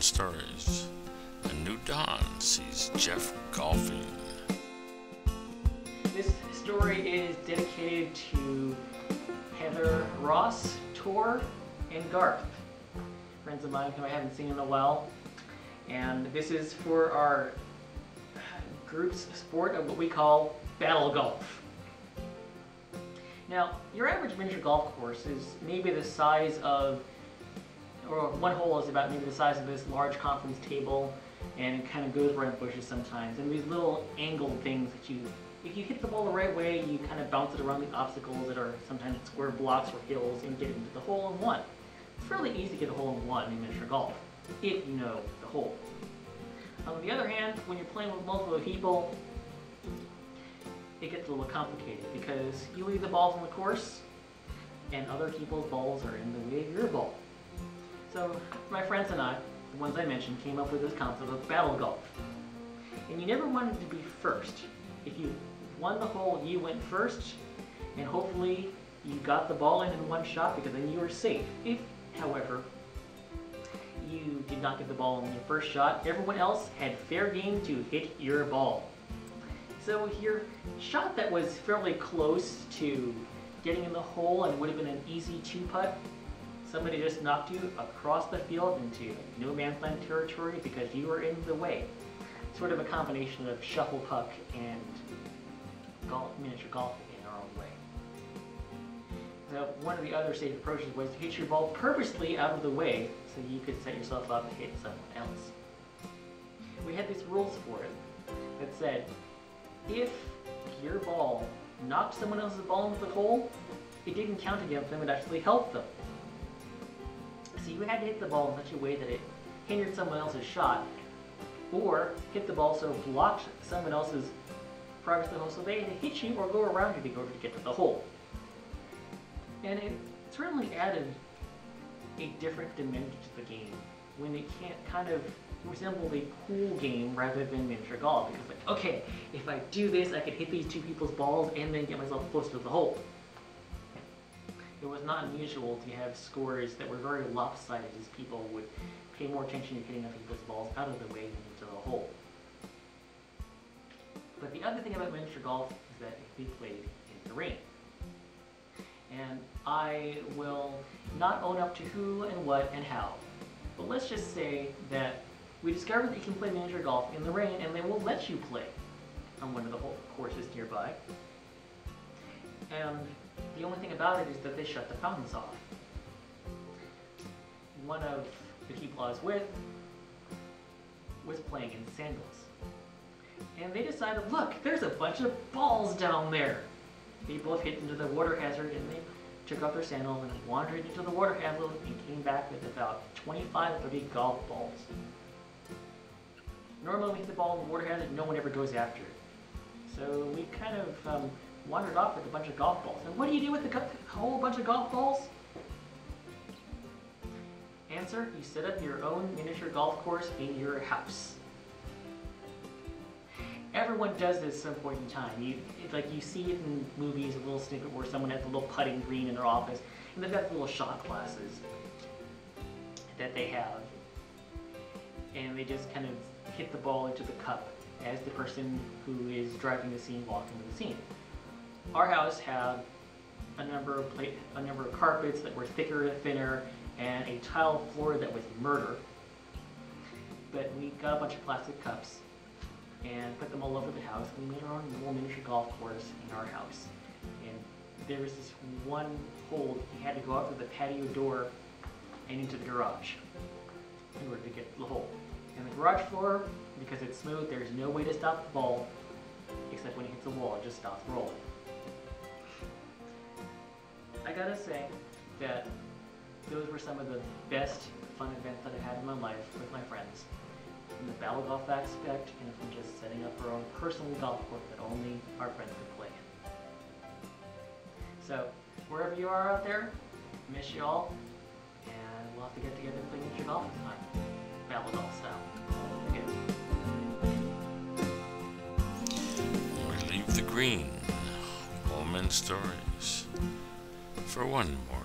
Stories. A new dawn sees Jeff golfing. This story is dedicated to Heather, Ross, Tor, and Garth, friends of mine who I haven't seen in a while. And this is for our group's sport of what we call battle golf. Now, your average miniature golf course is maybe the size of, or one hole is about maybe the size of this large conference table, and it kind of goes around bushes sometimes. And these little angled things that if you hit the ball the right way, you kind of bounce it around the obstacles that are sometimes square blocks or hills and get it into the hole in one. It's fairly easy to get a hole in one in miniature golf, if you know the hole. On the other hand, when you're playing with multiple people, it gets a little complicated because you leave the balls on the course and other people's balls are in the way of your ball. So my friends and I, the ones I mentioned, came up with this concept of battle golf. And you never wanted to be first. If you won the hole, you went first, and hopefully you got the ball in one shot because then you were safe. If, however, you did not get the ball in your first shot, everyone else had fair game to hit your ball. So your shot that was fairly close to getting in the hole and would have been an easy two-putt, somebody just knocked you across the field into no man's land territory because you were in the way. Sort of a combination of shuffle puck and miniature golf in our own way. So one of the other safe approaches was to hit your ball purposely out of the way so you could set yourself up to hit someone else. We had these rules for it that said, if your ball knocked someone else's ball into the hole, it didn't count against them, it actually helped them. So you had to hit the ball in such a way that it hindered someone else's shot, or hit the ball so it blocked someone else's progress to the hole, so they had to hit you or go around you in order to get to the hole. And it certainly added a different dimension to the game when it can't kind of resemble a pool game rather than miniature golf, because like, okay, if I do this, I could hit these two people's balls and then get myself close to the hole. It was not unusual to have scores that were very lopsided, as people would pay more attention to hitting other people's balls out of the way than into the hole. But the other thing about miniature golf is that it can be played in the rain. And I will not own up to who and what and how, but let's just say that we discovered that you can play miniature golf in the rain, and they will let you play on one of the courses nearby. And the only thing about it is that they shut the fountains off. One of the people I was with was playing in sandals. And they decided, look, there's a bunch of balls down there. They both hit into the water hazard, and they took off their sandals and wandered into the water hazard and came back with about 25 or 30 golf balls. Normally when we hit the ball in the water hazard, no one ever goes after it. So we kind of wandered off with a bunch of golf balls. And what do you do with a whole bunch of golf balls? Answer, you set up your own miniature golf course in your house. Everyone does this at some point in time. You see it in movies, a little snippet where someone has a little putting green in their office, and they've got the little shot glasses that they have. And they just kind of hit the ball into the cup as the person who is driving the scene walks into the scene. Our house had a number of carpets that were thicker and thinner, and a tile floor that was murder. But we got a bunch of plastic cups and put them all over the house. We made our own little miniature golf course in our house. And there was this one hole you had to go out through the patio door and into the garage in order to get to the hole. And the garage floor, because it's smooth, there's no way to stop the ball except when it hits the wall, it just stops rolling. I gotta say that those were some of the best fun events that I had in my life with my friends. From the battle golf aspect, and from just setting up our own personal golf course that only our friends could play in. So, wherever you are out there, miss you all, and we'll have to get together and play miniature golf this time. Battle golf style. We leave the green, Coleman Stories, for one more